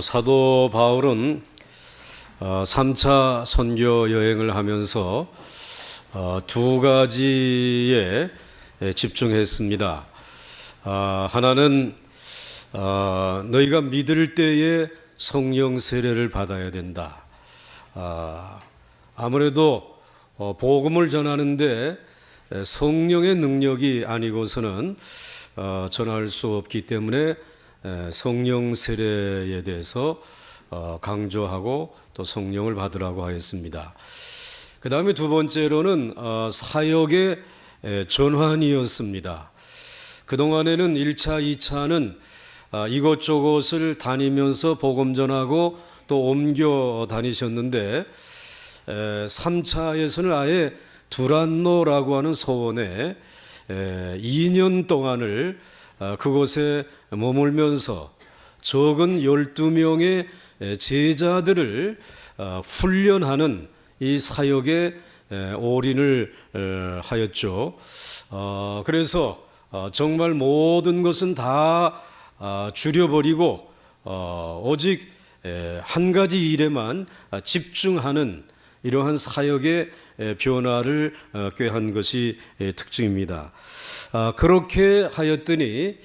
사도 바울은 3차 선교 여행을 하면서 두 가지에 집중했습니다. 하나는 너희가 믿을 때에 성령 세례를 받아야 된다. 아무래도 복음을 전하는데 성령의 능력이 아니고서는 전할 수 없기 때문에 성령 세례에 대해서 강조하고 또 성령을 받으라고 하였습니다. 그 다음에 두 번째로는 사역의 전환이었습니다. 그동안에는 1차, 2차는 이곳저곳을 다니면서 복음 전하고 또 옮겨 다니셨는데 3차에서는 아예 두란노라고 하는 소원에 2년 동안을 그곳에 머물면서 적은 12명의 제자들을 훈련하는 이 사역에 올인을 하였죠. 그래서 정말 모든 것은 다 줄여버리고 오직 한 가지 일에만 집중하는 이러한 사역의 변화를 꾀한 것이 특징입니다. 그렇게 하였더니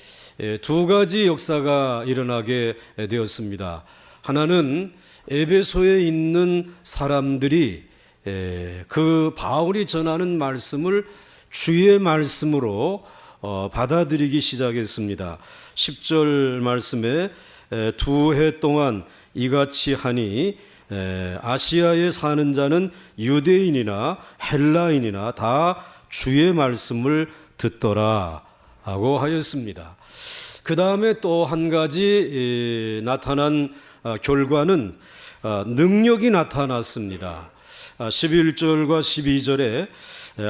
두 가지 역사가 일어나게 되었습니다. 하나는 에베소에 있는 사람들이 그 바울이 전하는 말씀을 주의 말씀으로 받아들이기 시작했습니다. 10절 말씀에 두 해 동안 이같이 하니 아시아에 사는 자는 유대인이나 헬라인이나 다 주의 말씀을 듣더라 하고 하였습니다. 그 다음에 또 한 가지 나타난 결과는 능력이 나타났습니다. 11절과 12절에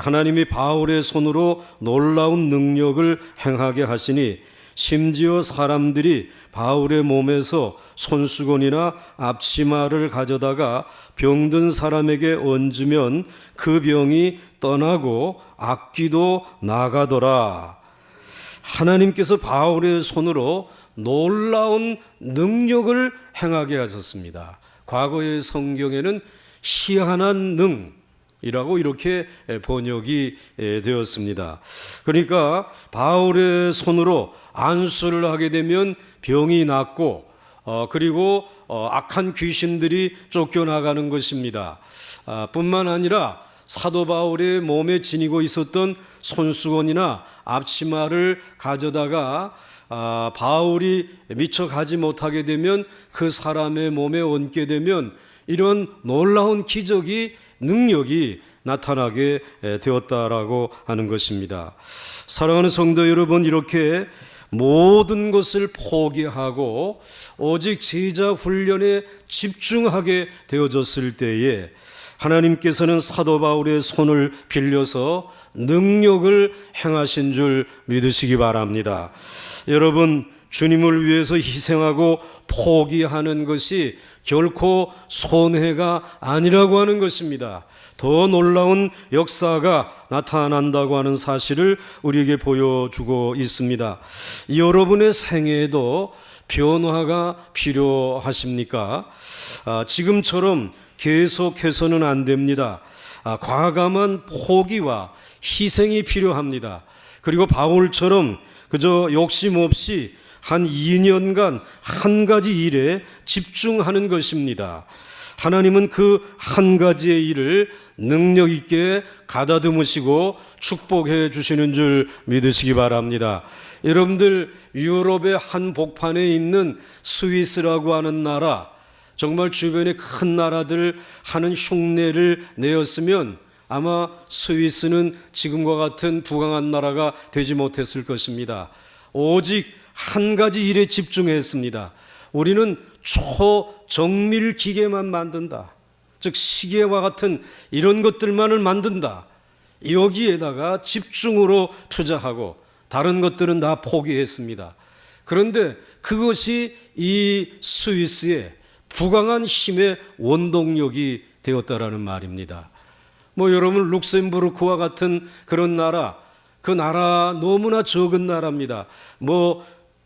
하나님이 바울의 손으로 놀라운 능력을 행하게 하시니 심지어 사람들이 바울의 몸에서 손수건이나 앞치마를 가져다가 병든 사람에게 얹으면 그 병이 떠나고 악귀도 나가더라. 하나님께서 바울의 손으로 놀라운 능력을 행하게 하셨습니다. 과거의 성경에는 희한한 능이라고 이렇게 번역이 되었습니다. 그러니까 바울의 손으로 안수를 하게 되면 병이 낫고 그리고 악한 귀신들이 쫓겨나가는 것입니다. 뿐만 아니라 사도 바울의 몸에 지니고 있었던 손수건이나 앞치마를 가져다가 바울이 미처 가지 못하게 되면 그 사람의 몸에 얹게 되면 이런 놀라운 기적이 능력이 나타나게 되었다라고 하는 것입니다. 사랑하는 성도 여러분, 이렇게 모든 것을 포기하고 오직 제자 훈련에 집중하게 되어졌을 때에 하나님께서는 사도 바울의 손을 빌려서 능력을 행하신 줄 믿으시기 바랍니다. 여러분, 주님을 위해서 희생하고 포기하는 것이 결코 손해가 아니라고 하는 것입니다. 더 놀라운 역사가 나타난다고 하는 사실을 우리에게 보여주고 있습니다. 여러분의 생애에도 변화가 필요하십니까? 지금처럼 계속해서는 안 됩니다. 과감한 포기와 희생이 필요합니다. 그리고 바울처럼 그저 욕심 없이 한 2년간 한 가지 일에 집중하는 것입니다. 하나님은 그 한 가지의 일을 능력 있게 가다듬으시고 축복해 주시는 줄 믿으시기 바랍니다. 여러분들, 유럽의 한 복판에 있는 스위스라고 하는 나라, 정말 주변의 큰 나라들 하는 흉내를 내었으면 아마 스위스는 지금과 같은 부강한 나라가 되지 못했을 것입니다. 오직 한 가지 일에 집중했습니다. 우리는 초정밀 기계만 만든다. 즉 시계와 같은 이런 것들만을 만든다. 여기에다가 집중으로 투자하고 다른 것들은 다 포기했습니다. 그런데 그것이 이 스위스의 부강한 힘의 원동력이 되었다라는 말입니다. 여러분, 룩셈부르크와 같은 그런 나라, 그 나라 너무나 적은 나라입니다.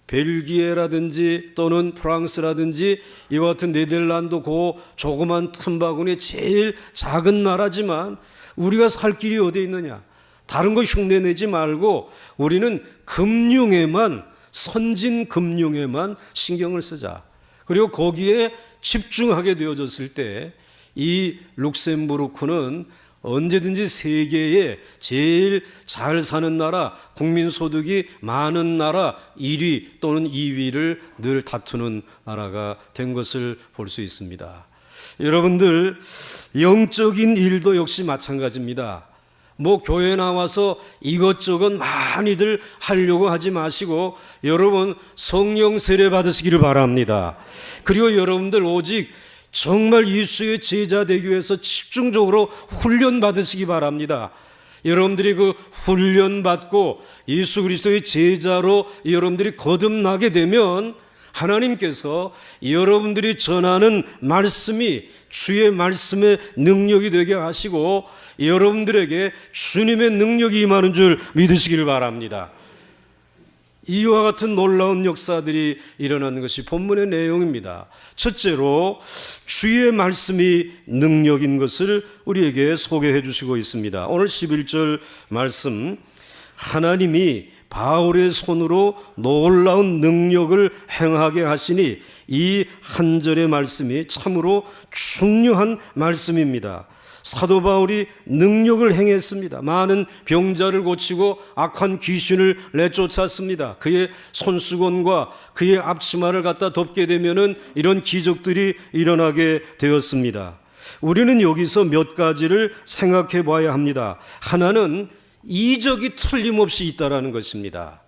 벨기에라든지 또는 프랑스라든지 이와 같은 네덜란드 그 조그만 틈바구니 제일 작은 나라지만 우리가 살 길이 어디 있느냐? 다른 거 흉내내지 말고 우리는 금융에만, 선진 금융에만 신경을 쓰자. 그리고 거기에 집중하게 되어졌을 때 이 룩셈부르크는 언제든지 세계에 제일 잘 사는 나라, 국민소득이 많은 나라 1위 또는 2위를 늘 다투는 나라가 된 것을 볼 수 있습니다. 여러분들, 영적인 일도 역시 마찬가지입니다. 뭐 교회 나와서 이것저것 많이들 하려고 하지 마시고 여러분 성령 세례 받으시기를 바랍니다. 그리고 여러분들 오직 정말 예수의 제자 되기 위해서 집중적으로 훈련 받으시기 바랍니다. 여러분들이 그 훈련 받고 예수 그리스도의 제자로 여러분들이 거듭나게 되면 하나님께서 여러분들이 전하는 말씀이 주의 말씀의 능력이 되게 하시고 여러분들에게 주님의 능력이 임하는 줄 믿으시기를 바랍니다. 이와 같은 놀라운 역사들이 일어나는 것이 본문의 내용입니다. 첫째로 주의 말씀이 능력인 것을 우리에게 소개해 주시고 있습니다. 오늘 11절 말씀, 하나님이 바울의 손으로 놀라운 능력을 행하게 하시니, 이 한 절의 말씀이 참으로 중요한 말씀입니다. 사도 바울이 능력을 행했습니다. 많은 병자를 고치고 악한 귀신을 내쫓았습니다. 그의 손수건과 그의 앞치마를 갖다 덮게 되면은 이런 기적들이 일어나게 되었습니다. 우리는 여기서 몇 가지를 생각해 봐야 합니다. 하나는 이적이 틀림없이 있다라는 것입니다.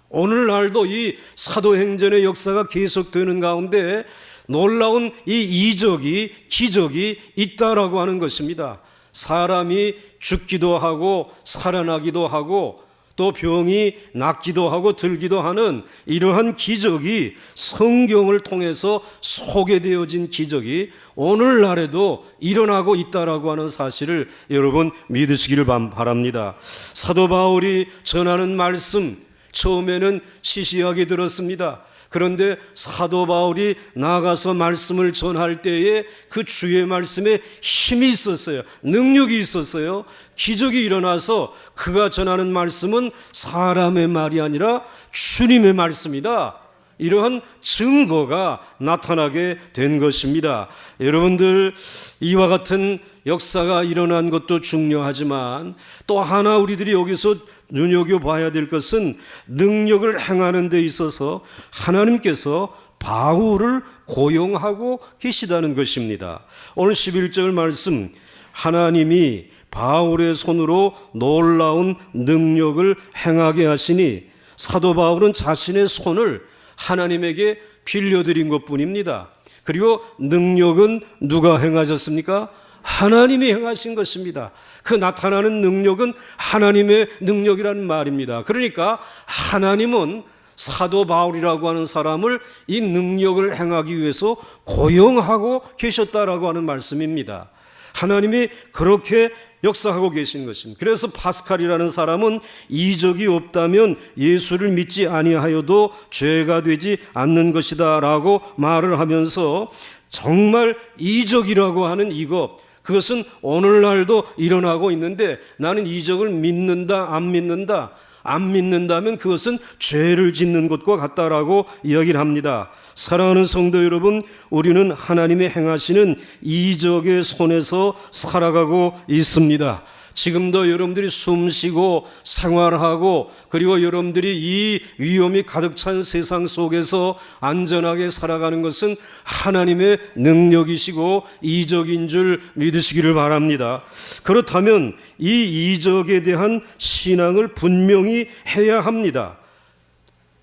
오늘날도 이 사도행전의 역사가 계속되는 가운데 놀라운 이 이적이, 기적이 있다라고 하는 것입니다. 사람이 죽기도 하고 살아나기도 하고 또 병이 낫기도 하고 들기도 하는 이러한 기적이 성경을 통해서 소개되어진 기적이 오늘날에도 일어나고 있다라고 하는 사실을 여러분 믿으시기를 바랍니다. 사도 바울이 전하는 말씀, 처음에는 시시하게 들었습니다. 그런데 사도 바울이 나가서 말씀을 전할 때에 그 주의 말씀에 힘이 있었어요. 능력이 있었어요. 기적이 일어나서 그가 전하는 말씀은 사람의 말이 아니라 주님의 말씀이다. 이러한 증거가 나타나게 된 것입니다. 여러분들, 이와 같은 역사가 일어난 것도 중요하지만 또 하나 우리들이 여기서 눈여겨봐야 될 것은 능력을 행하는 데 있어서 하나님께서 바울을 고용하고 계시다는 것입니다. 오늘 11절 말씀, 하나님이 바울의 손으로 놀라운 능력을 행하게 하시니, 사도 바울은 자신의 손을 하나님에게 빌려드린 것뿐입니다. 그리고 능력은 누가 행하셨습니까? 하나님이 행하신 것입니다. 그 나타나는 능력은 하나님의 능력이라는 말입니다. 그러니까 하나님은 사도 바울이라고 하는 사람을 이 능력을 행하기 위해서 고용하고 계셨다라고 하는 말씀입니다. 하나님이 그렇게 역사하고 계신 것입니다. 그래서 파스칼이라는 사람은 이적이 없다면 예수를 믿지 아니하여도 죄가 되지 않는 것이다 라고 말을 하면서 정말 이적이라고 하는 이것, 그것은 오늘날도 일어나고 있는데 나는 이적을 믿는다, 안 믿는다? 안 믿는다면 그것은 죄를 짓는 것과 같다라고 이야기를 합니다. 사랑하는 성도 여러분, 우리는 하나님의 행하시는 이적의 손에서 살아가고 있습니다. 지금도 여러분들이 숨쉬고 생활하고 그리고 여러분들이 이 위험이 가득 찬 세상 속에서 안전하게 살아가는 것은 하나님의 능력이시고 이적인 줄 믿으시기를 바랍니다. 그렇다면 이 이적에 대한 신앙을 분명히 해야 합니다.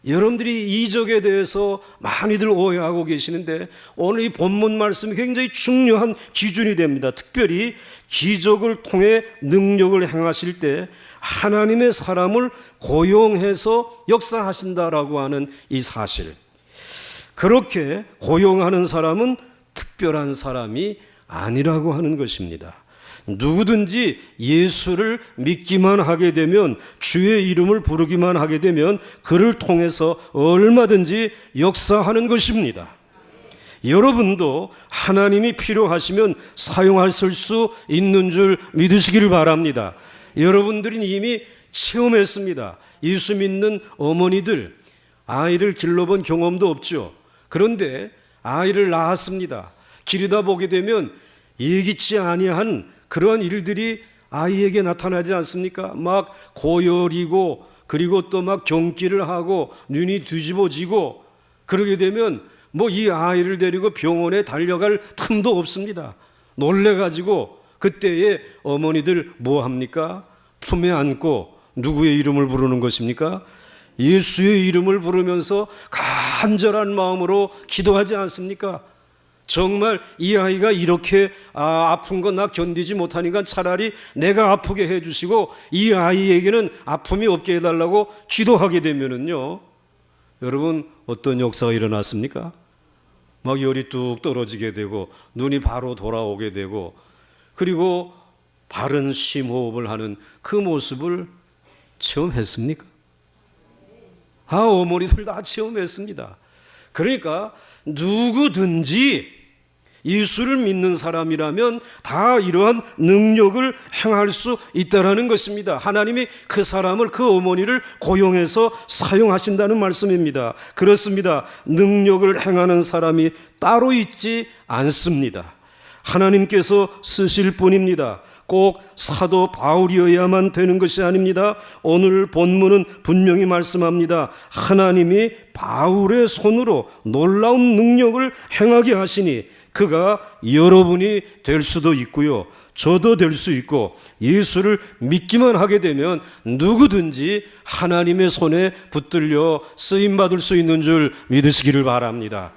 여러분들이 이적에 대해서 많이들 오해하고 계시는데 오늘 이 본문 말씀이 굉장히 중요한 기준이 됩니다. 특별히 기적을 통해 능력을 행하실 때 하나님의 사람을 고용해서 역사하신다라고 하는 이 사실, 그렇게 고용하는 사람은 특별한 사람이 아니라고 하는 것입니다. 누구든지 예수를 믿기만 하게 되면, 주의 이름을 부르기만 하게 되면 그를 통해서 얼마든지 역사하는 것입니다. 여러분도 하나님이 필요하시면 사용하실 수 있는 줄 믿으시기를 바랍니다. 여러분들은 이미 체험했습니다. 예수 믿는 어머니들, 아이를 길러본 경험도 없죠. 그런데 아이를 낳았습니다. 기르다 보게 되면 예기치 아니한 그러한 일들이 아이에게 나타나지 않습니까? 막 고열이고, 그리고 또 막 경기를 하고 눈이 뒤집어지고, 그러게 되면 뭐 이 아이를 데리고 병원에 달려갈 틈도 없습니다. 놀래가지고 그때에 어머니들 뭐 합니까? 품에 안고 누구의 이름을 부르는 것입니까? 예수의 이름을 부르면서 간절한 마음으로 기도하지 않습니까? 정말 이 아이가 이렇게 아픈 건 나 견디지 못하니까 차라리 내가 아프게 해주시고 이 아이에게는 아픔이 없게 해달라고 기도하게 되면은요, 여러분 어떤 역사가 일어났습니까? 막 열이 뚝 떨어지게 되고 눈이 바로 돌아오게 되고, 그리고 바른 심호흡을 하는 그 모습을 체험했습니까? 어머니들 다 체험했습니다. 그러니까 누구든지 예수를 믿는 사람이라면 다 이러한 능력을 행할 수 있다라는 것입니다. 하나님이 그 사람을, 그 어머니를 고용해서 사용하신다는 말씀입니다. 그렇습니다. 능력을 행하는 사람이 따로 있지 않습니다. 하나님께서 쓰실 뿐입니다. 꼭 사도 바울이어야만 되는 것이 아닙니다. 오늘 본문은 분명히 말씀합니다. 하나님이 바울의 손으로 놀라운 능력을 행하게 하시니 그가 여러분이 될 수도 있고요, 저도 될 수 있고, 예수를 믿기만 하게 되면 누구든지 하나님의 손에 붙들려 쓰임받을 수 있는 줄 믿으시기를 바랍니다.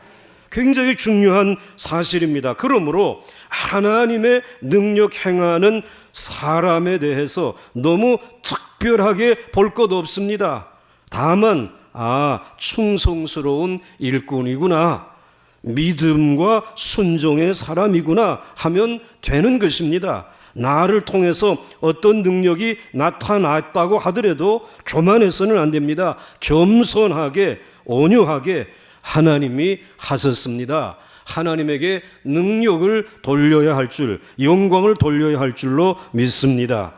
굉장히 중요한 사실입니다. 그러므로 하나님의 능력 행하는 사람에 대해서 너무 특별하게 볼 것 없습니다. 다만 충성스러운 일꾼이구나, 믿음과 순종의 사람이구나 하면 되는 것입니다. 나를 통해서 어떤 능력이 나타났다고 하더라도 교만해서는 안 됩니다. 겸손하게, 온유하게 하나님이 하셨습니다. 하나님에게 능력을 돌려야 할 줄, 영광을 돌려야 할 줄로 믿습니다.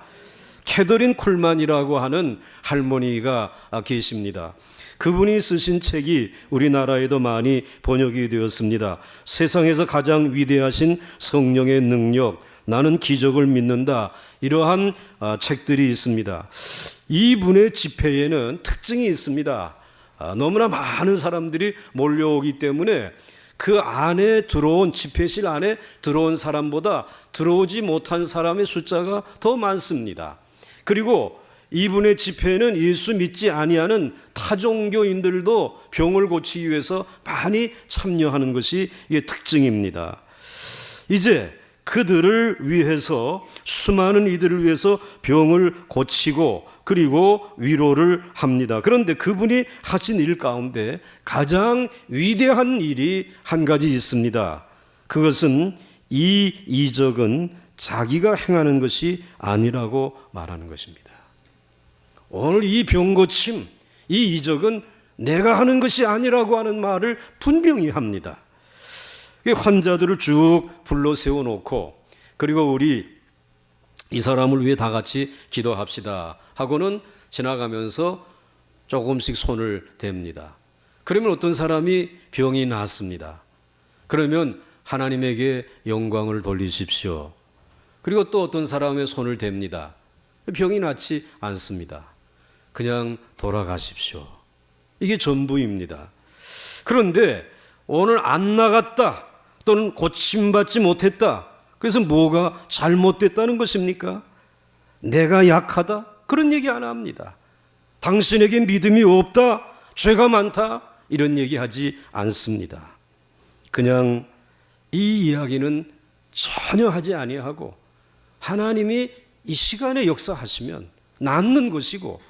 캐더린 쿨만이라고 하는 할머니가 계십니다. 그분이 쓰신 책이 우리나라에도 많이 번역이 되었습니다. 세상에서 가장 위대하신 성령의 능력, 나는 기적을 믿는다, 이러한 책들이 있습니다. 이분의 집회에는 특징이 있습니다. 너무나 많은 사람들이 몰려오기 때문에 그 안에 들어온, 집회실 안에 들어온 사람보다 들어오지 못한 사람의 숫자가 더 많습니다. 그리고 이분의 집회에는 예수 믿지 아니하는 타종교인들도 병을 고치기 위해서 많이 참여하는 것이 이게 특징입니다. 이제 그들을 위해서, 수많은 이들을 위해서 병을 고치고 그리고 위로를 합니다. 그런데 그분이 하신 일 가운데 가장 위대한 일이 한 가지 있습니다. 그것은 이 이적은 자기가 행하는 것이 아니라고 말하는 것입니다. 오늘 이 병고침, 이 이적은 내가 하는 것이 아니라고 하는 말을 분명히 합니다. 환자들을 쭉 불러 세워놓고, 그리고 우리 이 사람을 위해 다 같이 기도합시다 하고는 지나가면서 조금씩 손을 댑니다. 그러면 어떤 사람이 병이 낫습니다. 그러면 하나님에게 영광을 돌리십시오. 그리고 또 어떤 사람의 손을 댑니다. 병이 낫지 않습니다. 그냥 돌아가십시오. 이게 전부입니다. 그런데 오늘 안 나갔다, 또는 고침받지 못했다, 그래서 뭐가 잘못됐다는 것입니까? 내가 약하다? 그런 얘기 안 합니다. 당신에게 믿음이 없다, 죄가 많다, 이런 얘기 하지 않습니다. 그냥 이 이야기는 전혀 하지 아니하고 하나님이 이 시간에 역사하시면 낫는 것이고,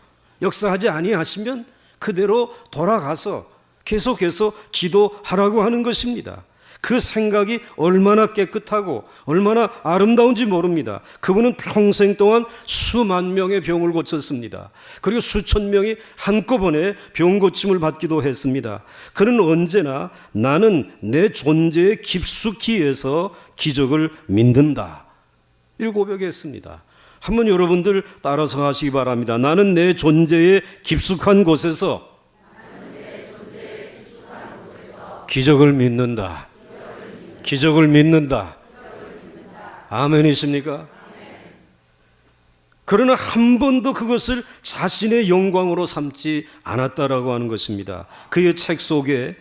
역사하지 아니하시면 그대로 돌아가서 계속해서 기도하라고 하는 것입니다. 그 생각이 얼마나 깨끗하고 얼마나 아름다운지 모릅니다. 그분은 평생 동안 수만 명의 병을 고쳤습니다. 그리고 수천 명이 한꺼번에 병 고침을 받기도 했습니다. 그는 언제나 나는 내 존재에 깊숙이 해서 기적을 믿는다, 이렇게 고백했습니다. 한번 여러분들 따라서 하시기 바랍니다. 나는 내 존재의 깊숙한 곳에서 기적을 믿는다. 기적을 믿는다. 아멘이십니까? 그러나 한 번도 그것을 자신의 영광으로 삼지 않았다라고 하는 것입니다. 그의 책 속에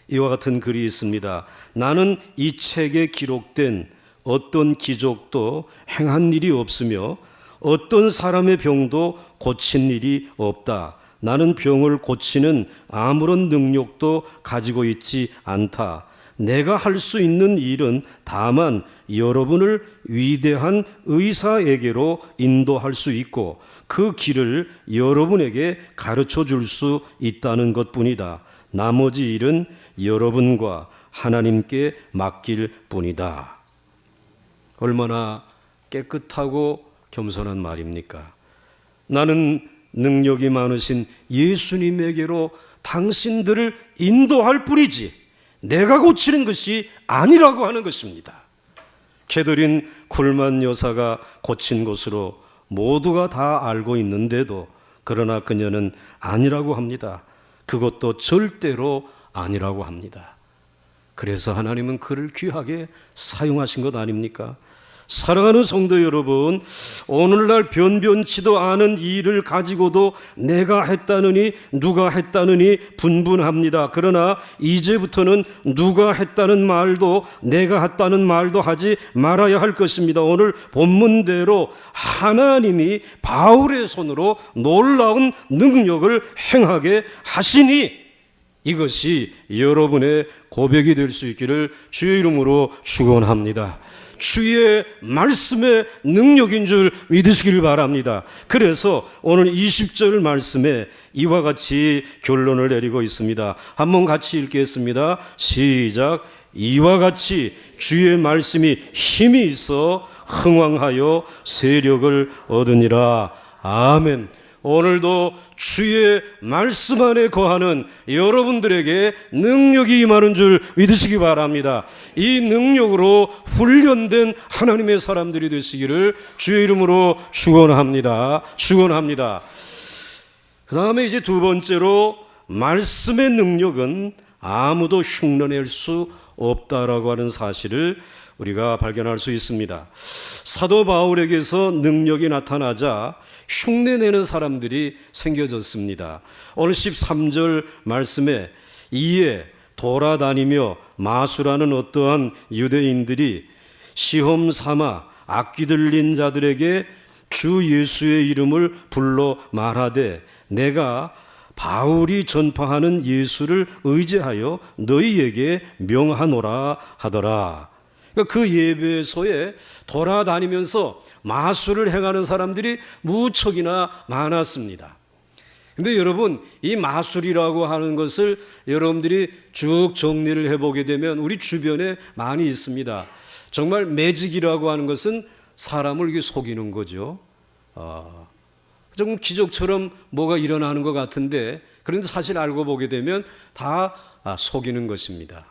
이와 같은 글이 있습니다. 나는 이 책에 기록된 어떤 기적도 행한 일이 없으며 어떤 사람의 병도 고친 일이 없다. 나는 병을 고치는 아무런 능력도 가지고 있지 않다. 내가 할 수 있는 일은 다만 여러분을 위대한 의사에게로 인도할 수 있고 그 길을 여러분에게 가르쳐 줄 수 있다는 것뿐이다. 나머지 일은 여러분과 하나님께 맡길 뿐이다. 얼마나 깨끗하고 겸손한 말입니까? 나는 능력이 많으신 예수님에게로 당신들을 인도할 뿐이지 내가 고치는 것이 아니라고 하는 것입니다. 캐더린 쿨만 여사가 고친 것으로 모두가 다 알고 있는데도 그러나 그녀는 아니라고 합니다. 그것도 절대로 아니라고 합니다. 그래서 하나님은 그를 귀하게 사용하신 것 아닙니까? 사랑하는 성도 여러분, 오늘날 변변치도 않은 일을 가지고도 내가 했다느니 누가 했다느니 분분합니다. 그러나 이제부터는 누가 했다는 말도 내가 했다는 말도 하지 말아야 할 것입니다. 오늘 본문대로 하나님이 바울의 손으로 놀라운 능력을 행하게 하시니 이것이 여러분의 고백이 될 수 있기를 주의 이름으로 축원합니다. 주의 말씀의 능력인 줄 믿으시길 바랍니다. 그래서 오늘 20절 말씀에 이와 같이 결론을 내리고 있습니다. 한번 같이 읽겠습니다. 시작. 이와 같이 주의 말씀이 힘이 있어 흥왕하여 세력을 얻으니라. 아멘. 오늘도 주의 말씀 안에 거하는 여러분들에게 능력이 임하는 줄 믿으시기 바랍니다. 이 능력으로 훈련된 하나님의 사람들이 되시기를 주의 이름으로 축원합니다. 축원합니다. 그 다음에 이제 두 번째로 말씀의 능력은 아무도 흉내낼 수 없다라고 하는 사실을 우리가 발견할 수 있습니다. 사도 바울에게서 능력이 나타나자 흉내내는 사람들이 생겨졌습니다. 오늘 13절 말씀에 이에 돌아다니며 마술하는 어떠한 유대인들이 시험 삼아 악귀 들린 자들에게 주 예수의 이름을 불러 말하되 내가 바울이 전파하는 예수를 의지하여 너희에게 명하노라 하더라. 그러니까 그 예배소에 돌아다니면서 마술을 행하는 사람들이 무척이나 많았습니다. 근데 여러분, 이 마술이라고 하는 것을 여러분들이 쭉 정리를 해보게 되면 우리 주변에 많이 있습니다. 정말 매직이라고 하는 것은 사람을 이렇게 속이는 거죠. 좀 기적처럼 뭐가 일어나는 것 같은데 그런데 사실 알고 보게 되면 다 속이는 것입니다.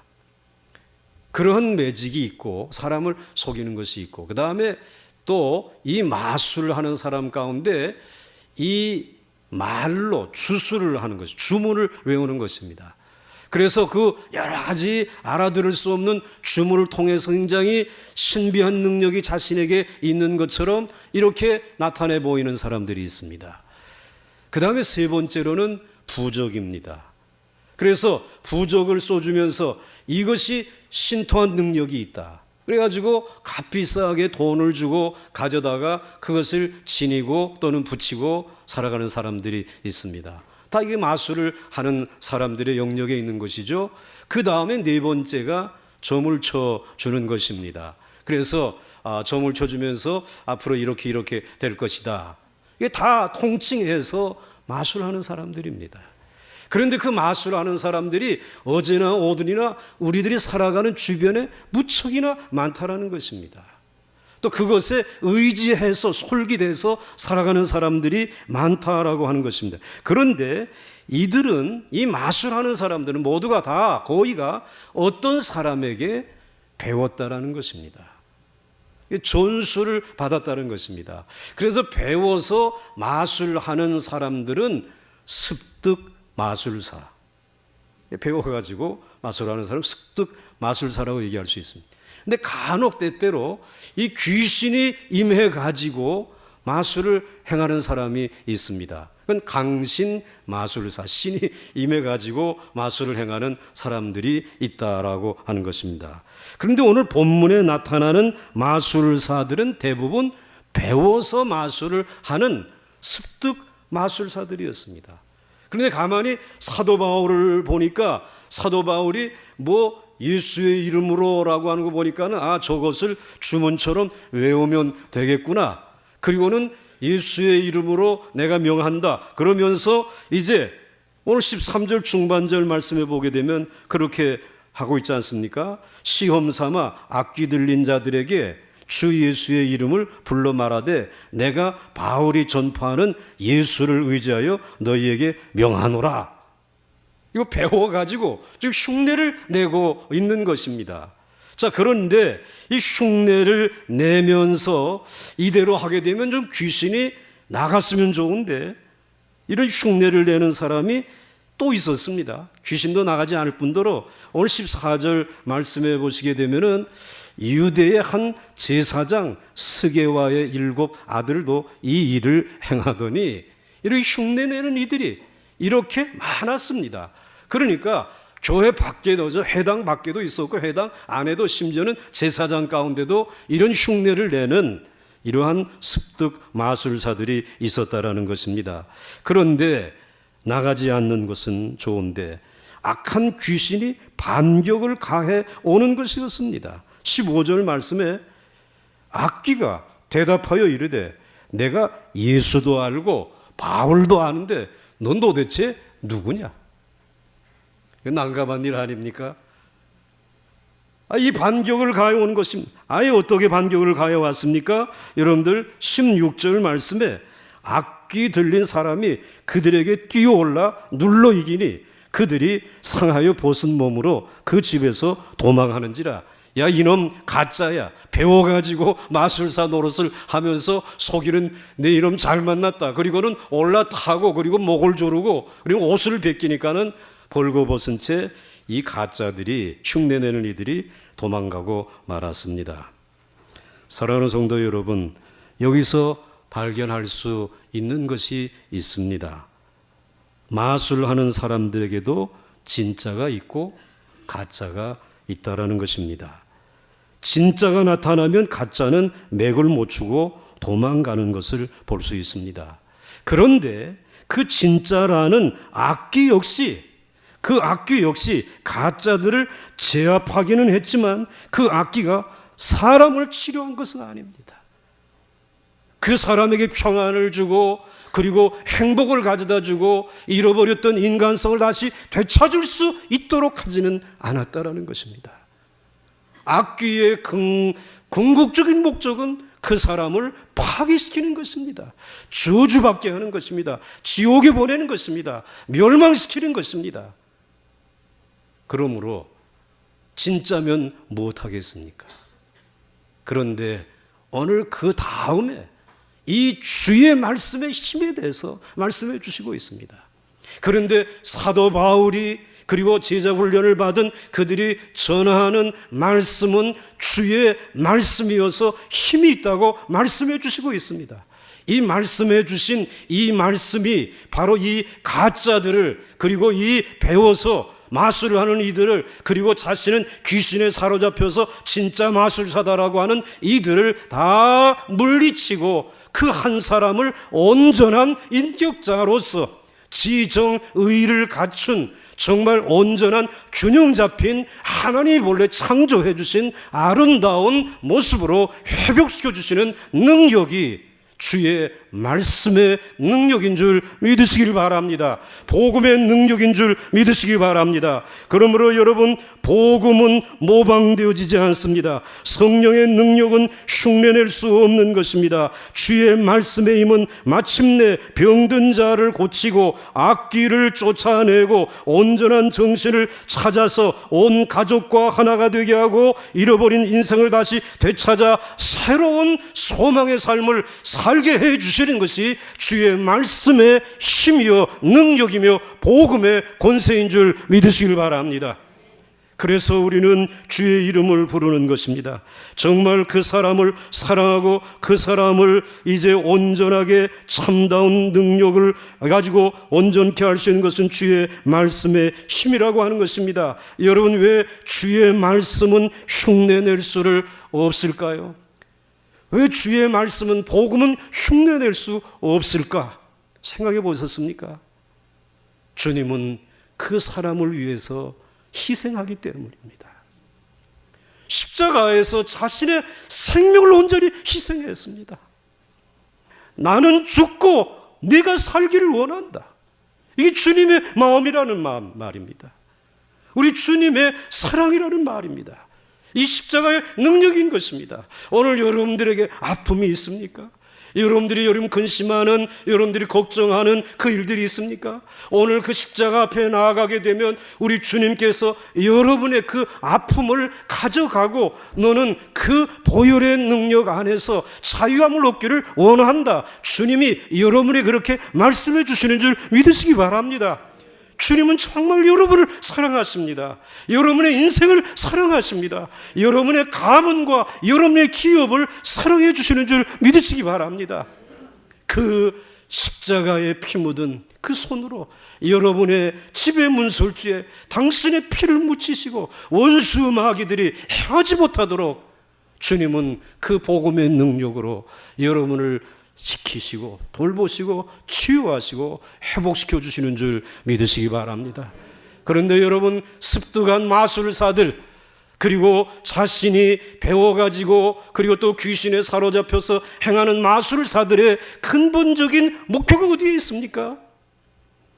그런 매직이 있고 사람을 속이는 것이 있고 그 다음에 또 이 마술을 하는 사람 가운데 이 말로 주술을 하는 것이 주문을 외우는 것입니다. 그래서 그 여러 가지 알아들을 수 없는 주문을 통해서 굉장히 신비한 능력이 자신에게 있는 것처럼 이렇게 나타내 보이는 사람들이 있습니다. 그 다음에 세 번째로는 부적입니다. 그래서 부적을 쏘주면서 이것이 신통한 능력이 있다. 그래가지고 값비싸게 돈을 주고 가져다가 그것을 지니고 또는 붙이고 살아가는 사람들이 있습니다. 다 이게 마술을 하는 사람들의 영역에 있는 것이죠. 그 다음에 네 번째가 점을 쳐주는 것입니다. 그래서 점을 쳐주면서 앞으로 이렇게 될 것이다. 이게 다 통칭해서 마술하는 사람들입니다. 그런데 그 마술하는 사람들이 어제나 오늘이나 우리들이 살아가는 주변에 무척이나 많다라는 것입니다. 또 그것에 의지해서 솔깃해서 살아가는 사람들이 많다라고 하는 것입니다. 그런데 이들은, 이 마술하는 사람들은 모두가 다 거의가 어떤 사람에게 배웠다라는 것입니다. 전수를 받았다는 것입니다. 그래서 배워서 마술하는 사람들은 습득 마술사, 배워가지고 마술하는 사람 습득 마술사라고 얘기할 수 있습니다. 근데 간혹 때때로 이 귀신이 임해가지고 마술을 행하는 사람이 있습니다. 그건 강신 마술사, 신이 임해가지고 마술을 행하는 사람들이 있다라고 하는 것입니다. 그런데 오늘 본문에 나타나는 마술사들은 대부분 배워서 마술을 하는 습득 마술사들이었습니다. 그런데 가만히 사도 바울을 보니까 사도 바울이 예수의 이름으로라고 하는 거 보니까는 저것을 주문처럼 외우면 되겠구나. 그리고는 예수의 이름으로 내가 명한다. 그러면서 이제 오늘 13절 중반절 말씀해 보게 되면 그렇게 하고 있지 않습니까? 시험 삼아 악귀 들린 자들에게 주 예수의 이름을 불러 말하되 내가 바울이 전파하는 예수를 의지하여 너희에게 명하노라. 이거 배워가지고 지금 흉내를 내고 있는 것입니다. 자, 그런데 이 흉내를 내면서 이대로 하게 되면 좀 귀신이 나갔으면 좋은데 이런 흉내를 내는 사람이 또 있었습니다. 귀신도 나가지 않을 뿐더러 오늘 14절 말씀해 보시게 되면은 유대의 한 제사장 스게와의 7 아들도 이 일을 행하더니 이렇게 흉내내는 이들이 이렇게 많았습니다. 그러니까 교회 밖에도 회당 밖에도 있었고 회당 안에도 심지어는 제사장 가운데도 이런 흉내를 내는 이러한 습득 마술사들이 있었다라는 것입니다. 그런데 나가지 않는 것은 좋은데 악한 귀신이 반격을 가해 오는 것이었습니다. 15절 말씀에 악귀가 대답하여 이르되 내가 예수도 알고 바울도 아는데 넌 도대체 누구냐? 난감한 일 아닙니까? 이 반격을 가해 오는 것입니다. 어떻게 반격을 가해 왔습니까? 여러분들 16절 말씀에 악귀 들린 사람이 그들에게 뛰어올라 눌러 이기니 그들이 상하여 벗은 몸으로 그 집에서 도망하는지라. 야, 이놈 가짜야. 배워가지고 마술사 노릇을 하면서 속이는 내 이놈 잘 만났다. 그리고는 올라타고 그리고 목을 조르고 그리고 옷을 벗기니까는 벌거벗은 채 이 가짜들이 흉내내는 이들이 도망가고 말았습니다. 사랑하는 성도 여러분, 여기서 발견할 수 있는 것이 있습니다. 마술하는 사람들에게도 진짜가 있고 가짜가 있다라는 것입니다. 진짜가 나타나면 가짜는 맥을 못 추고 도망가는 것을 볼 수 있습니다. 그런데 그 진짜라는 악귀 역시 가짜들을 제압하기는 했지만 그 악귀가 사람을 치료한 것은 아닙니다. 그 사람에게 평안을 주고 그리고 행복을 가져다 주고 잃어버렸던 인간성을 다시 되찾을 수 있도록 하지는 않았다라는 것입니다. 악귀의 궁극적인 목적은 그 사람을 파괴시키는 것입니다. 저주받게 하는 것입니다. 지옥에 보내는 것입니다. 멸망시키는 것입니다. 그러므로 진짜면 무엇하겠습니까? 그런데 오늘 그 다음에 이 주의 말씀의 힘에 대해서 말씀해 주시고 있습니다. 그런데 사도 바울이 그리고 제자 훈련을 받은 그들이 전하는 말씀은 주의 말씀이어서 힘이 있다고 말씀해 주시고 있습니다. 이 말씀해 주신 이 말씀이 바로 이 가짜들을 그리고 이 배워서 마술을 하는 이들을 그리고 자신은 귀신에 사로잡혀서 진짜 마술사다라고 하는 이들을 다 물리치고 그 한 사람을 온전한 인격자로서 지정의를 갖춘 정말 온전한 균형 잡힌 하나님이 본래 창조해 주신 아름다운 모습으로 회복시켜 주시는 능력이 주의 말씀의 능력인 줄 믿으시길 바랍니다. 복음의 능력인 줄 믿으시기 바랍니다. 그러므로 여러분, 복음은 모방되어지지 않습니다. 성령의 능력은 흉내낼 수 없는 것입니다. 주의 말씀의 힘은 마침내 병든 자를 고치고 악귀를 쫓아내고 온전한 정신을 찾아서 온 가족과 하나가 되게 하고 잃어버린 인생을 다시 되찾아 새로운 소망의 삶을 살게 해 주시는 것이 주의 말씀의 힘이요 능력이며 복음의 권세인 줄 믿으시길 바랍니다. 그래서 우리는 주의 이름을 부르는 것입니다. 정말 그 사람을 사랑하고 그 사람을 이제 온전하게 참다운 능력을 가지고 온전케 할 수 있는 것은 주의 말씀의 힘이라고 하는 것입니다. 여러분, 왜 주의 말씀은 흉내낼 수를 없을까요? 왜 주의 말씀은, 복음은 흉내낼 수 없을까? 생각해 보셨습니까? 주님은 그 사람을 위해서 희생하기 때문입니다. 십자가에서 자신의 생명을 온전히 희생했습니다. 나는 죽고 네가 살기를 원한다. 이게 주님의 마음이라는 말입니다. 우리 주님의 사랑이라는 말입니다. 이 십자가의 능력인 것입니다. 오늘 여러분들에게 아픔이 있습니까? 여러분들이 근심하는, 여러분들이 걱정하는 그 일들이 있습니까? 오늘 그 십자가 앞에 나아가게 되면 우리 주님께서 여러분의 그 아픔을 가져가고 너는 그 보혈의 능력 안에서 자유함을 얻기를 원한다. 주님이 여러분이 그렇게 말씀해 주시는 줄 믿으시기 바랍니다. 주님은 정말 여러분을 사랑하십니다. 여러분의 인생을 사랑하십니다. 여러분의 가문과 여러분의 기업을 사랑해 주시는 줄 믿으시기 바랍니다. 그 십자가에 피 묻은 그 손으로 여러분의 집의 문설주에 당신의 피를 묻히시고 원수 마귀들이 행하지 못하도록 주님은 그 복음의 능력으로 여러분을 지키시고 돌보시고 치유하시고 회복시켜 주시는 줄 믿으시기 바랍니다. 그런데 여러분, 습득한 마술사들, 그리고 자신이 배워가지고 그리고 또 귀신에 사로잡혀서 행하는 마술사들의 근본적인 목표가 어디에 있습니까?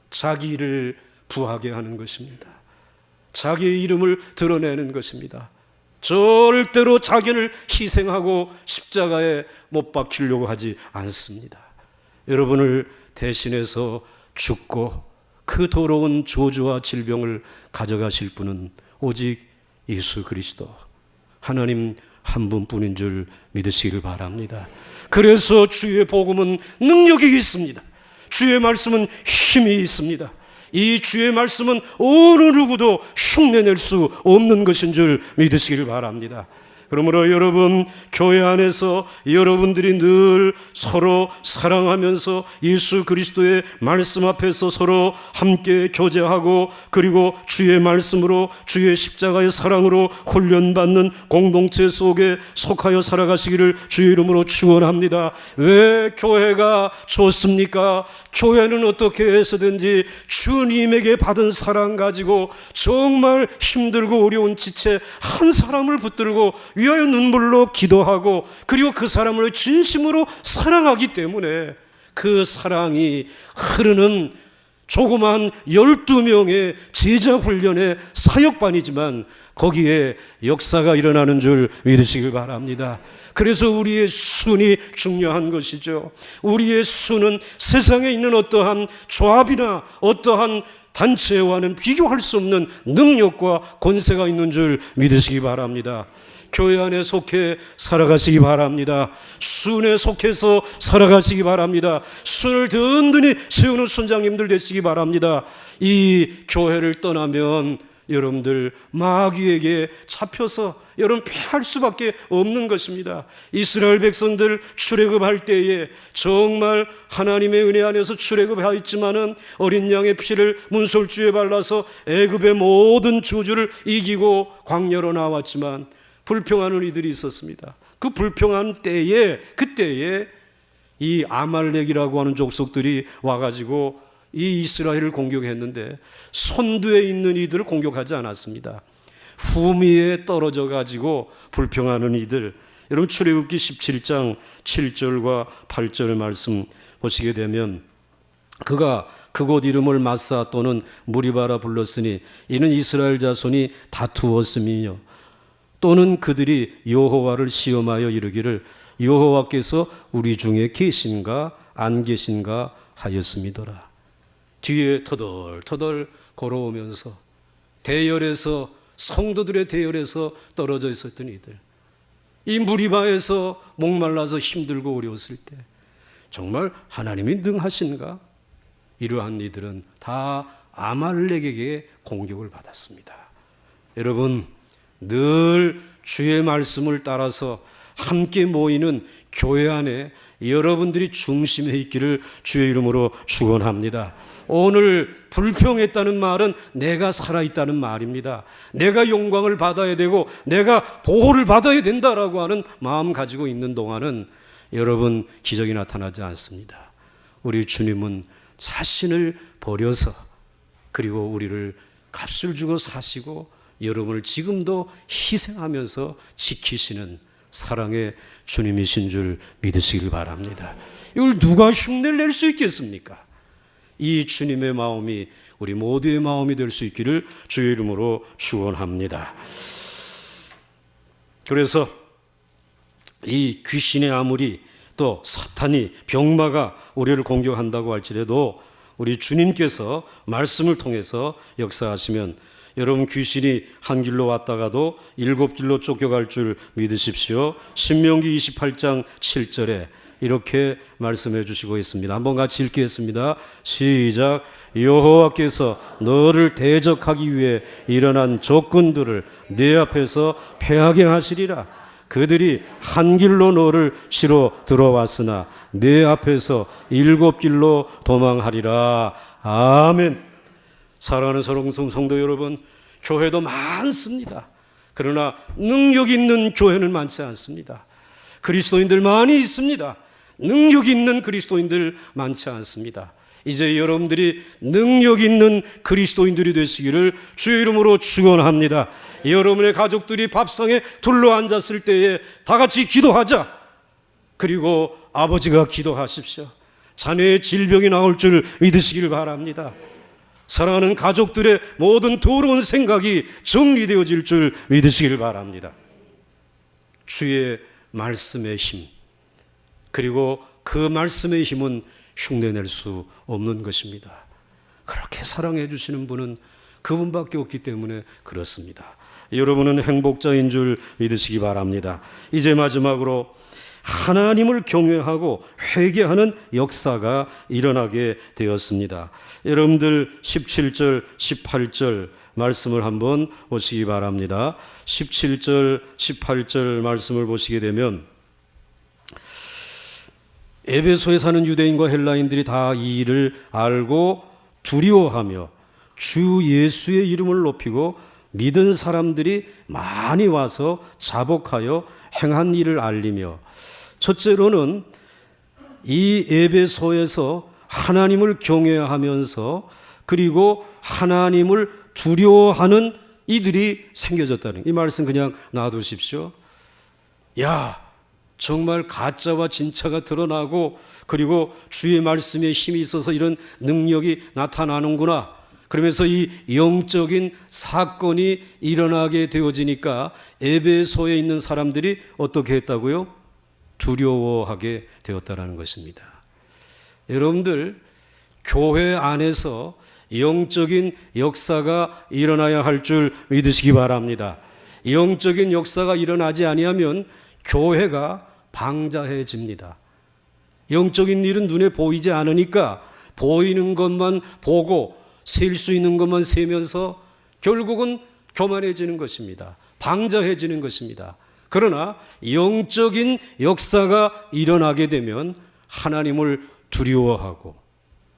자기를 부하게 하는 것입니다. 자기의 이름을 드러내는 것입니다. 절대로 자기를 희생하고 십자가에 못 박히려고 하지 않습니다. 여러분을 대신해서 죽고 그 더러운 저주와 질병을 가져가실 분은 오직 예수 그리스도, 하나님 한 분뿐인 줄 믿으시길 바랍니다. 그래서 주의 복음은 능력이 있습니다. 주의 말씀은 힘이 있습니다. 이 주의 말씀은 어느 누구도 흉내낼 수 없는 것인 줄 믿으시길 바랍니다. 그러므로 여러분, 교회 안에서 여러분들이 늘 서로 사랑하면서 예수 그리스도의 말씀 앞에서 서로 함께 교제하고 그리고 주의 말씀으로 주의 십자가의 사랑으로 훈련받는 공동체 속에 속하여 살아가시기를 주의 이름으로 축원합니다. 왜 교회가 좋습니까? 교회는 어떻게 해서든지 주님에게 받은 사랑 가지고 정말 힘들고 어려운 지체 한 사람을 붙들고 위하여 눈물로 기도하고 그리고 그 사람을 진심으로 사랑하기 때문에 그 사랑이 흐르는 조그만 12명의 제자 훈련의 사역반이지만 거기에 역사가 일어나는 줄 믿으시길 바랍니다. 그래서 우리의 순이 중요한 것이죠. 우리의 순은 세상에 있는 어떠한 조합이나 어떠한 단체와는 비교할 수 없는 능력과 권세가 있는 줄 믿으시기 바랍니다. 교회 안에 속해 살아가시기 바랍니다. 순에 속해서 살아가시기 바랍니다. 순을 든든히 세우는 순장님들 되시기 바랍니다. 이 교회를 떠나면 여러분들 마귀에게 잡혀서 여러분 패할 수밖에 없는 것입니다. 이스라엘 백성들 출애굽할 때에 정말 하나님의 은혜 안에서 출애굽하였지만은 어린 양의 피를 문설주에 발라서 애굽의 모든 저주를 이기고 광야로 나왔지만 불평하는 이들이 있었습니다. 그 불평한 때에 그때에 이 아말렉이라고 하는 족속들이 와가지고 이 이스라엘을 공격했는데 선두에 있는 이들을 공격하지 않았습니다. 후미에 떨어져 가지고 불평하는 이들, 여러분 출애굽기 17장 7절과 8절의 말씀 보시게 되면 그가 그곳 이름을 마사 또는 무리바라 불렀으니 이는 이스라엘 자손이 다투었음이며 또는 그들이 여호와를 시험하여 이르기를 여호와께서 우리 중에 계신가 안 계신가 하였음이더라. 뒤에 터덜터덜 걸어오면서 대열에서 성도들의 대열에서 떨어져 있었던 이들, 이 무리바에서 목말라서 힘들고 어려웠을 때 정말 하나님이 능하신가? 이러한 이들은 다 아말렉에게 공격을 받았습니다. 여러분, 늘 주의 말씀을 따라서 함께 모이는 교회 안에 여러분들이 중심에 있기를 주의 이름으로 축원합니다. 오늘 불평했다는 말은 내가 살아있다는 말입니다. 내가 영광을 받아야 되고 내가 보호를 받아야 된다라고 하는 마음 가지고 있는 동안은 여러분 기적이 나타나지 않습니다. 우리 주님은 자신을 버려서 그리고 우리를 값을 주고 사시고 여러분을 지금도 희생하면서 지키시는 사랑의 주님이신 줄 믿으시길 바랍니다. 이걸 누가 흉내를 낼 수 있겠습니까? 이 주님의 마음이 우리 모두의 마음이 될 수 있기를 주의 이름으로 축원합니다. 그래서 이 귀신의 아무리 또 사탄이 병마가 우리를 공격한다고 할지라도 우리 주님께서 말씀을 통해서 역사하시면 여러분 귀신이 한 길로 왔다가도 7길로 쫓겨갈 줄 믿으십시오. 신명기 28장 7절에 이렇게 말씀해 주시고 있습니다. 한번 같이 읽겠습니다. 시작. 여호와께서 너를 대적하기 위해 일어난 적군들을 네 앞에서 패하게 하시리라. 그들이 한 길로 너를 치러 들어왔으나 네 앞에서 7길로 도망하리라. 아멘. 사랑하는 성도 여러분, 교회도 많습니다. 그러나 능력 있는 교회는 많지 않습니다. 그리스도인들 많이 있습니다. 능력 있는 그리스도인들 많지 않습니다. 이제 여러분들이 능력 있는 그리스도인들이 되시기를 주의 이름으로 축원합니다. 여러분의 가족들이 밥상에 둘러앉았을 때에 다 같이 기도하자. 그리고 아버지가 기도하십시오. 자녀의 질병이 나올 줄 믿으시길 바랍니다. 사랑하는 가족들의 모든 더러운 생각이 정리되어질 줄 믿으시길 바랍니다. 주의 말씀의 힘, 그리고 그 말씀의 힘은 흉내낼 수 없는 것입니다. 그렇게 사랑해 주시는 분은 그분밖에 없기 때문에 그렇습니다. 여러분은 행복자인 줄 믿으시기 바랍니다. 이제 마지막으로 하나님을 경외하고 회개하는 역사가 일어나게 되었습니다. 여러분들 17절, 18절 말씀을 한번 보시기 바랍니다. 17절, 18절 말씀을 보시게 되면 에베소에 사는 유대인과 헬라인들이 다 이 일을 알고 두려워하며 주 예수의 이름을 높이고 믿은 사람들이 많이 와서 자복하여 행한 일을 알리며, 첫째로는 이 에베소에서 하나님을 경외하면서 그리고 하나님을 두려워하는 이들이 생겨졌다는, 이 말씀 그냥 놔두십시오. 야, 정말 가짜와 진짜가 드러나고 그리고 주의 말씀에 힘이 있어서 이런 능력이 나타나는구나. 그러면서 이 영적인 사건이 일어나게 되어지니까 에베소에 있는 사람들이 어떻게 했다고요? 두려워하게 되었다는 것입니다. 여러분들, 교회 안에서 영적인 역사가 일어나야 할 줄 믿으시기 바랍니다. 영적인 역사가 일어나지 아니하면 교회가 방자해집니다. 영적인 일은 눈에 보이지 않으니까 보이는 것만 보고 셀 수 있는 것만 세면서 결국은 교만해지는 것입니다. 방자해지는 것입니다. 그러나 영적인 역사가 일어나게 되면 하나님을 두려워하고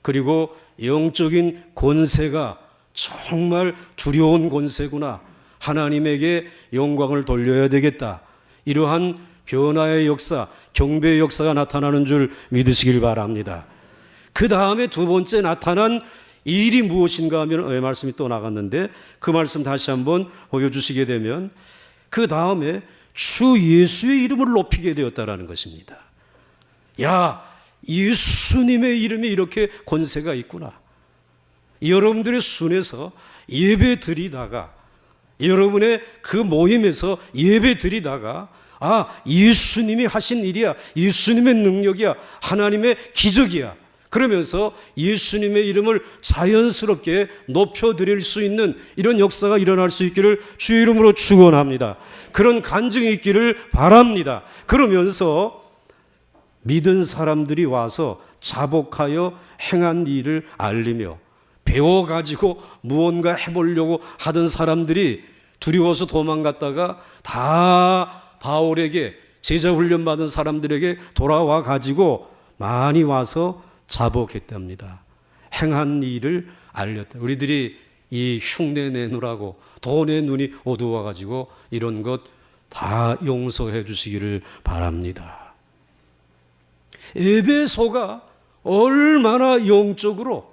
그리고 영적인 권세가 정말 두려운 권세구나. 하나님에게 영광을 돌려야 되겠다. 이러한 변화의 역사, 경배의 역사가 나타나는 줄 믿으시길 바랍니다. 그 다음에 두 번째 나타난 일이 무엇인가 하면 말씀이 또 나갔는데 그 말씀 다시 한번 보여주시게 되면 그 다음에 주 예수의 이름을 높이게 되었다라는 것입니다. 야, 예수님의 이름이 이렇게 권세가 있구나. 여러분들의 순에서 예배 드리다가, 여러분의 그 모임에서 예배 드리다가, 예수님이 하신 일이야, 예수님의 능력이야, 하나님의 기적이야, 그러면서 예수님의 이름을 자연스럽게 높여드릴 수 있는 이런 역사가 일어날 수 있기를 주의 이름으로 축원합니다. 그런 간증이 있기를 바랍니다. 그러면서 믿은 사람들이 와서 자복하여 행한 일을 알리며, 배워가지고 무언가 해보려고 하던 사람들이 두려워서 도망갔다가 다 바울에게, 제자 훈련 받은 사람들에게 돌아와 가지고 많이 와서 자복했답니다. 행한 일을 알렸다. 우리들이 이 흉내 내느라고 돈의 눈이 어두워 가지고 이런 것 다 용서해 주시기를 바랍니다. 에베소가 얼마나 영적으로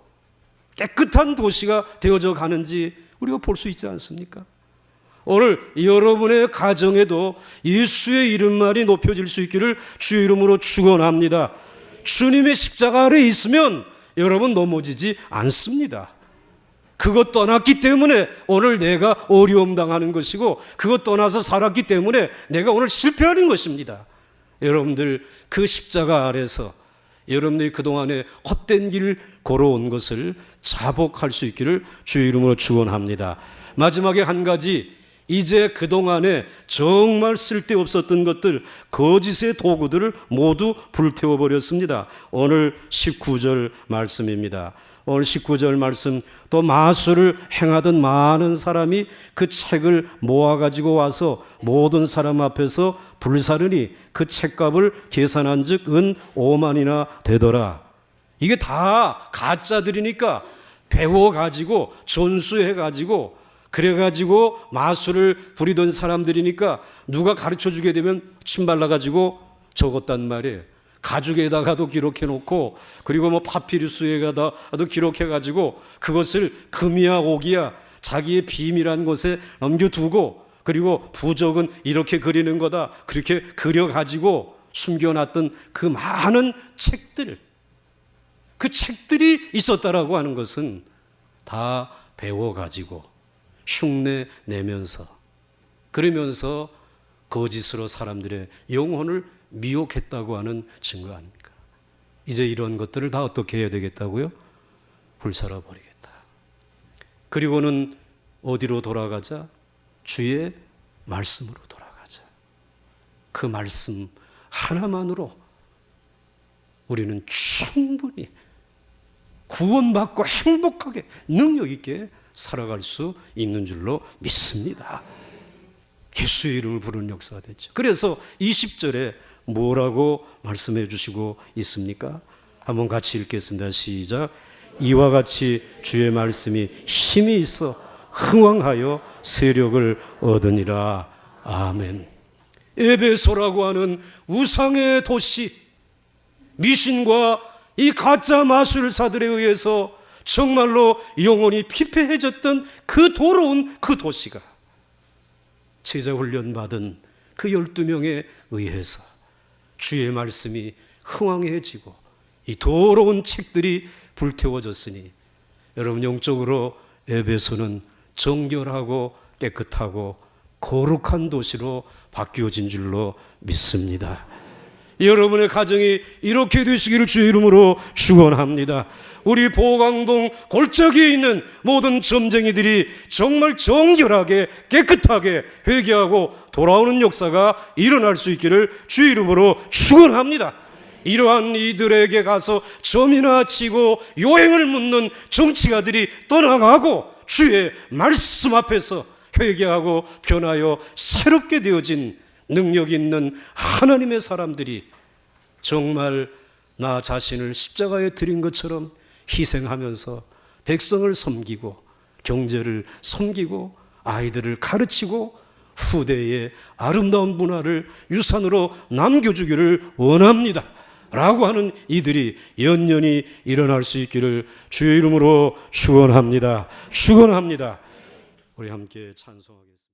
깨끗한 도시가 되어져 가는지 우리가 볼 수 있지 않습니까? 오늘 여러분의 가정에도 예수의 이름만이 높여질 수 있기를 주의 이름으로 축원합니다. 주님의 십자가 아래 있으면 여러분 넘어지지 않습니다. 그것 떠났기 때문에 오늘 내가 어려움 당하는 것이고, 그것 떠나서 살았기 때문에 내가 오늘 실패하는 것입니다. 여러분들 그 십자가 아래서 여러분들이 그동안에 헛된 길 걸어온 것을 자복할 수 있기를 주의 이름으로 축원합니다. 마지막에 한 가지, 이제 그동안에 정말 쓸데없었던 것들, 거짓의 도구들을 모두 불태워버렸습니다. 오늘 19절 말씀입니다. 오늘 19절 말씀, 또 마술을 행하던 많은 사람이 그 책을 모아가지고 와서 모든 사람 앞에서 불사르니 그 책값을 계산한 즉 은 5만이나 되더라. 이게 다 가짜들이니까 배워가지고 전수해가지고 그래가지고 마술을 부리던 사람들이니까 누가 가르쳐주게 되면 침 발라가지고 적었단 말이에요. 가죽에다가도 기록해놓고, 그리고 뭐 파피루스에다가도 기록해가지고 그것을 금이야 옥이야 자기의 비밀한 곳에 넘겨두고, 그리고 부적은 이렇게 그리는 거다 그렇게 그려가지고 숨겨놨던 그 많은 책들, 그 책들이 있었다라고 하는 것은 다 배워가지고 흉내 내면서, 그러면서 거짓으로 사람들의 영혼을 미혹했다고 하는 증거 아닙니까? 이제 이런 것들을 다 어떻게 해야 되겠다고요? 불살아 버리겠다. 그리고는 어디로 돌아가자? 주의 말씀으로 돌아가자. 그 말씀 하나만으로 우리는 충분히 구원받고 행복하게 능력 있게 살아갈 수 있는 줄로 믿습니다. 예수의 이름을 부르는 역사가 됐죠. 그래서 20절에 뭐라고 말씀해 주시고 있습니까? 한번 같이 읽겠습니다. 시작. 이와 같이 주의 말씀이 힘이 있어 흥왕하여 세력을 얻으니라. 아멘. 에베소라고 하는 우상의 도시, 미신과 이 가짜 마술사들에 의해서 정말로 영혼이 피폐해졌던 그 더러운 그 도시가 제자 훈련 받은 그 12명에 의해서 주의 말씀이 흥왕해지고 이 더러운 책들이 불태워졌으니, 여러분 영적으로 에베소는 정결하고 깨끗하고 거룩한 도시로 바뀌어진 줄로 믿습니다. 여러분의 가정이 이렇게 되시기를 주의 이름으로 축원합니다. 우리 보강동 골짜기에 있는 모든 점쟁이들이 정말 정결하게 깨끗하게 회개하고 돌아오는 역사가 일어날 수 있기를 주의 이름으로 축원합니다. 이러한 이들에게 가서 점이나 치고 요행을 묻는 정치가들이 떠나가고 주의 말씀 앞에서 회개하고 변하여 새롭게 되어진 능력 있는 하나님의 사람들이 정말 나 자신을 십자가에 드린 것처럼 희생하면서 백성을 섬기고 경제를 섬기고 아이들을 가르치고 후대에 아름다운 문화를 유산으로 남겨주기를 원합니다 라고 하는 이들이 연연히 일어날 수 있기를 주의 이름으로 축원합니다. 축원합니다. 우리 함께 찬송하겠습니다.